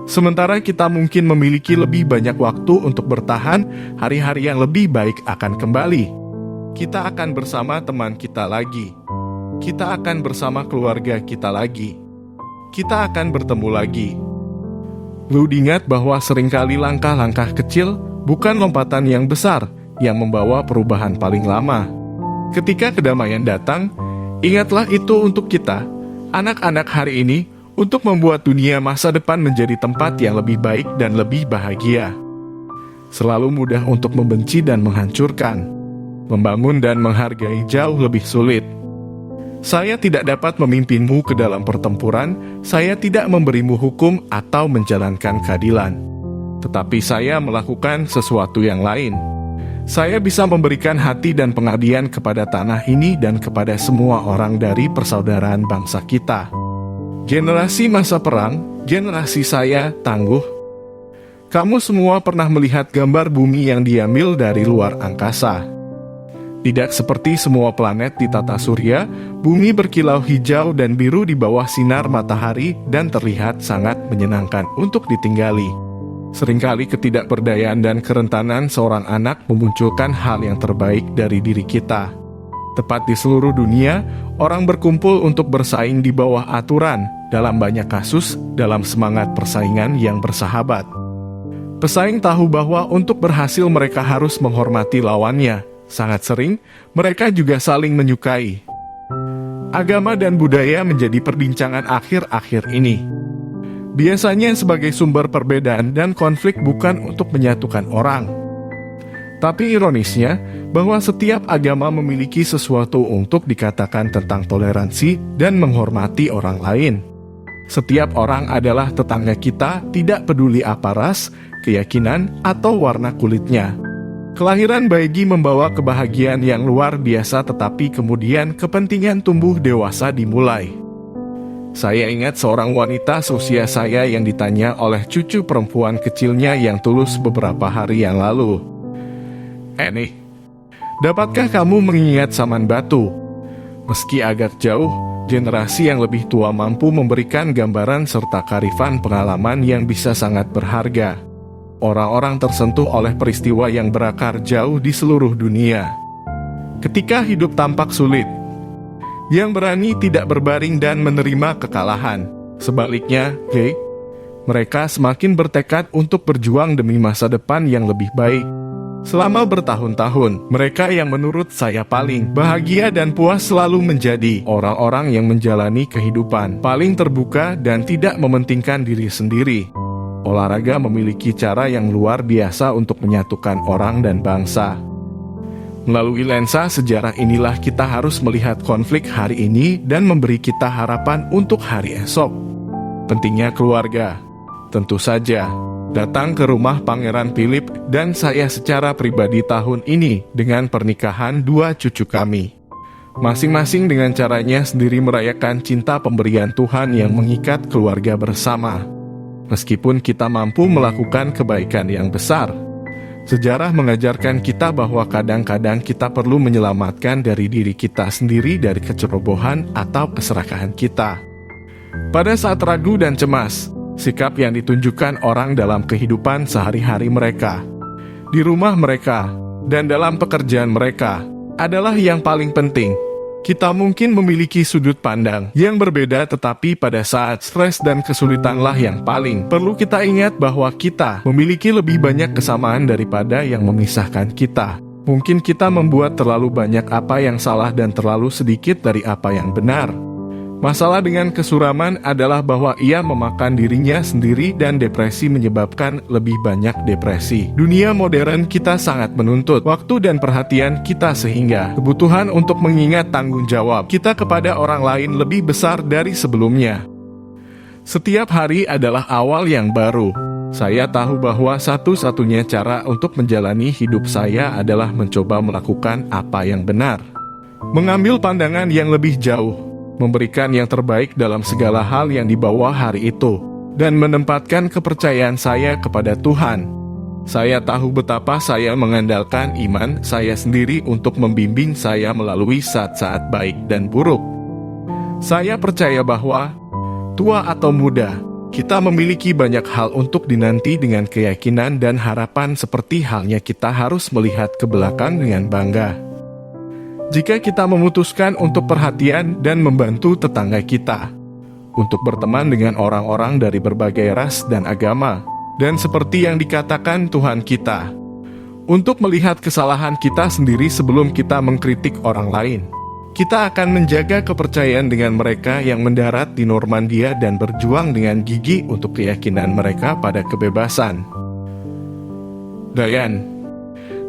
Sementara kita mungkin memiliki lebih banyak waktu untuk bertahan, hari-hari yang lebih baik akan kembali. Kita akan bersama teman kita lagi. Kita akan bersama keluarga kita lagi. Kita akan bertemu lagi. Lu ingat bahwa seringkali langkah-langkah kecil bukan lompatan yang besar yang membawa perubahan paling lama. Ketika kedamaian datang, ingatlah itu untuk kita, anak-anak hari ini, untuk membuat dunia masa depan menjadi tempat yang lebih baik dan lebih bahagia. Selalu mudah untuk membenci dan menghancurkan. Membangun dan menghargai jauh lebih sulit. Saya tidak dapat memimpinmu ke dalam pertempuran, saya tidak memberimu hukum atau menjalankan keadilan. Tetapi saya melakukan sesuatu yang lain. Saya bisa memberikan hati dan pengabdian kepada tanah ini dan kepada semua orang dari persaudaraan bangsa kita. Generasi masa perang, generasi saya tangguh. Kamu semua pernah melihat gambar bumi yang diambil dari luar angkasa. Tidak seperti semua planet di tata surya, bumi berkilau hijau dan biru di bawah sinar matahari dan terlihat sangat menyenangkan untuk ditinggali. Seringkali ketidakberdayaan dan kerentanan seorang anak memunculkan hal yang terbaik dari diri kita. Tepat di seluruh dunia, orang berkumpul untuk bersaing di bawah aturan, dalam banyak kasus, dalam semangat persaingan yang bersahabat. Pesaing tahu bahwa untuk berhasil mereka harus menghormati lawannya. Sangat sering, mereka juga saling menyukai. Agama dan budaya menjadi perbincangan akhir-akhir ini. Biasanya sebagai sumber perbedaan dan konflik bukan untuk menyatukan orang. Tapi ironisnya, bahwa setiap agama memiliki sesuatu untuk dikatakan tentang toleransi dan menghormati orang lain. Setiap orang adalah tetangga kita, tidak peduli apa ras, keyakinan, atau warna kulitnya. Kelahiran bayi membawa kebahagiaan yang luar biasa, tetapi kemudian kepentingan tumbuh dewasa dimulai. Saya ingat seorang wanita seusia saya yang ditanya oleh cucu perempuan kecilnya yang tulus beberapa hari yang lalu. Nih, dapatkah kamu mengingat Saman Batu? Meski agak jauh, generasi yang lebih tua mampu memberikan gambaran serta kearifan pengalaman yang bisa sangat berharga. Orang-orang tersentuh oleh peristiwa yang berakar jauh di seluruh dunia. Ketika hidup tampak sulit, yang berani tidak berbaring dan menerima kekalahan. Sebaliknya, mereka semakin bertekad untuk berjuang demi masa depan yang lebih baik. Selama bertahun-tahun, mereka yang menurut saya paling bahagia dan puas selalu menjadi orang-orang yang menjalani kehidupan paling terbuka dan tidak mementingkan diri sendiri. Olahraga memiliki cara yang luar biasa untuk menyatukan orang dan bangsa. Melalui lensa sejarah inilah kita harus melihat konflik hari ini dan memberi kita harapan untuk hari esok. Pentingnya keluarga. Tentu saja, datang ke rumah Pangeran Philip dan saya secara pribadi tahun ini dengan pernikahan dua cucu kami. Masing-masing dengan caranya sendiri merayakan cinta pemberian Tuhan yang mengikat keluarga bersama. Meskipun kita mampu melakukan kebaikan yang besar, sejarah mengajarkan kita bahwa kadang-kadang kita perlu menyelamatkan dari diri kita sendiri dari kecerobohan atau keserakahan kita. Pada saat ragu dan cemas, sikap yang ditunjukkan orang dalam kehidupan sehari-hari mereka, di rumah mereka, dan dalam pekerjaan mereka adalah yang paling penting. Kita mungkin memiliki sudut pandang yang berbeda, tetapi pada saat stres dan kesulitanlah yang paling perlu kita ingat bahwa kita memiliki lebih banyak kesamaan daripada yang memisahkan kita. Mungkin kita membuat terlalu banyak apa yang salah dan terlalu sedikit dari apa yang benar. Masalah dengan kesuraman adalah bahwa ia memakan dirinya sendiri dan depresi menyebabkan lebih banyak depresi. Dunia modern kita sangat menuntut waktu dan perhatian kita sehingga kebutuhan untuk mengingat tanggung jawab kita kepada orang lain lebih besar dari sebelumnya. Setiap hari adalah awal yang baru. Saya tahu bahwa satu-satunya cara untuk menjalani hidup saya adalah mencoba melakukan apa yang benar. Mengambil pandangan yang lebih jauh. Memberikan yang terbaik dalam segala hal yang dibawa hari itu, dan menempatkan kepercayaan saya kepada Tuhan. Saya tahu betapa saya mengandalkan iman saya sendiri untuk membimbing saya melalui saat-saat baik dan buruk. Saya percaya bahwa, tua atau muda, Kita memiliki banyak hal untuk dinanti dengan keyakinan dan harapan, seperti halnya kita harus melihat ke belakang dengan bangga. Jika kita memutuskan untuk perhatian dan membantu tetangga kita, untuk berteman dengan orang-orang dari berbagai ras dan agama, dan seperti yang dikatakan Tuhan kita, untuk melihat kesalahan kita sendiri sebelum kita mengkritik orang lain, kita akan menjaga kepercayaan dengan mereka yang mendarat di Normandia dan berjuang dengan gigih untuk keyakinan mereka pada kebebasan, daya,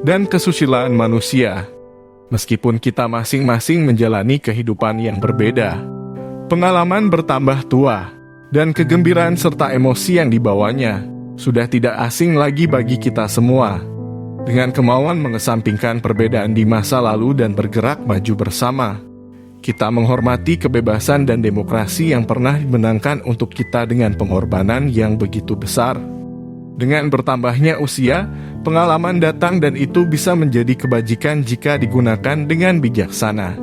dan kesusilaan manusia. Meskipun kita masing-masing menjalani kehidupan yang berbeda, pengalaman bertambah tua, dan kegembiraan serta emosi yang dibawanya sudah tidak asing lagi bagi kita semua. Dengan kemauan mengesampingkan perbedaan di masa lalu dan bergerak maju bersama, kita menghormati kebebasan dan demokrasi yang pernah dimenangkan untuk kita dengan pengorbanan yang begitu besar. Dengan bertambahnya usia, pengalaman datang dan itu bisa menjadi kebajikan jika digunakan dengan bijaksana.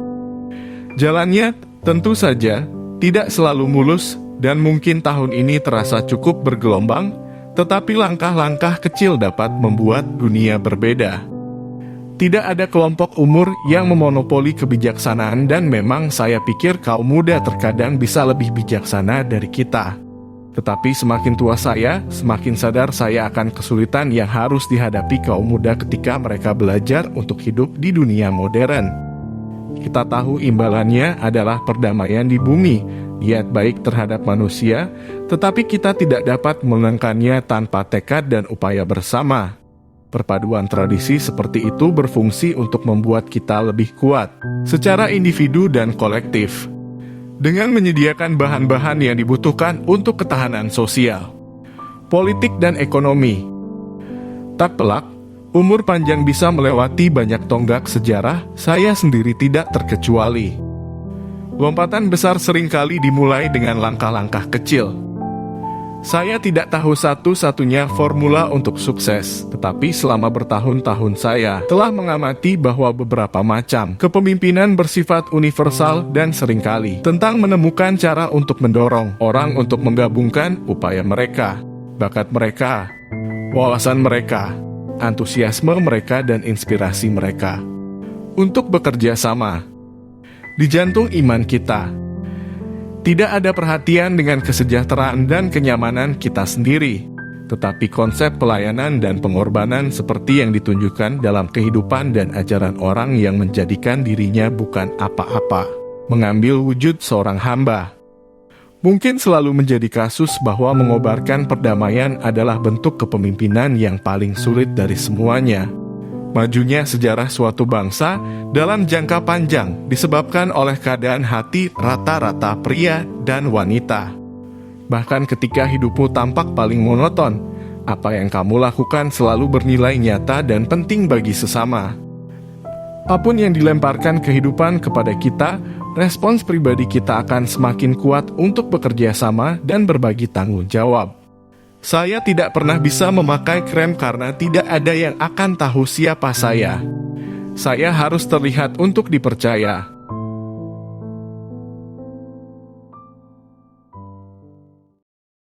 Jalannya tentu saja tidak selalu mulus dan mungkin tahun ini terasa cukup bergelombang, tetapi langkah-langkah kecil dapat membuat dunia berbeda. Tidak ada kelompok umur yang memonopoli kebijaksanaan dan memang saya pikir kaum muda terkadang bisa lebih bijaksana dari kita. Tetapi semakin tua saya, semakin sadar saya akan kesulitan yang harus dihadapi kaum muda ketika mereka belajar untuk hidup di dunia modern. Kita tahu imbalannya adalah perdamaian di bumi, niat baik terhadap manusia, tetapi kita tidak dapat memenangkannya tanpa tekad dan upaya bersama. Perpaduan tradisi seperti itu berfungsi untuk membuat kita lebih kuat secara individu dan kolektif, dengan menyediakan bahan-bahan yang dibutuhkan untuk ketahanan sosial, politik, dan ekonomi. Tak pelak, umur panjang bisa melewati banyak tonggak sejarah, saya sendiri tidak terkecuali. Lompatan besar seringkali dimulai dengan langkah-langkah kecil. Saya tidak tahu satu-satunya formula untuk sukses, tetapi selama bertahun-tahun saya telah mengamati bahwa beberapa macam kepemimpinan bersifat universal dan seringkali tentang menemukan cara untuk mendorong orang untuk menggabungkan upaya mereka, bakat mereka, wawasan mereka, antusiasme mereka, dan inspirasi mereka untuk bekerja sama. Di jantung iman kita tidak ada perhatian dengan kesejahteraan dan kenyamanan kita sendiri, tetapi konsep pelayanan dan pengorbanan seperti yang ditunjukkan dalam kehidupan dan ajaran orang yang menjadikan dirinya bukan apa-apa, mengambil wujud seorang hamba. Mungkin selalu menjadi kasus bahwa mengobarkan perdamaian adalah bentuk kepemimpinan yang paling sulit dari semuanya. Majunya sejarah suatu bangsa dalam jangka panjang disebabkan oleh keadaan hati rata-rata pria dan wanita. Bahkan ketika hidupmu tampak paling monoton, apa yang kamu lakukan selalu bernilai nyata dan penting bagi sesama. Apapun yang dilemparkan kehidupan kepada kita, respons pribadi kita akan semakin kuat untuk bekerja sama dan berbagi tanggung jawab. Saya tidak pernah bisa memakai krem karena tidak ada yang akan tahu siapa saya. Saya harus terlihat untuk dipercaya.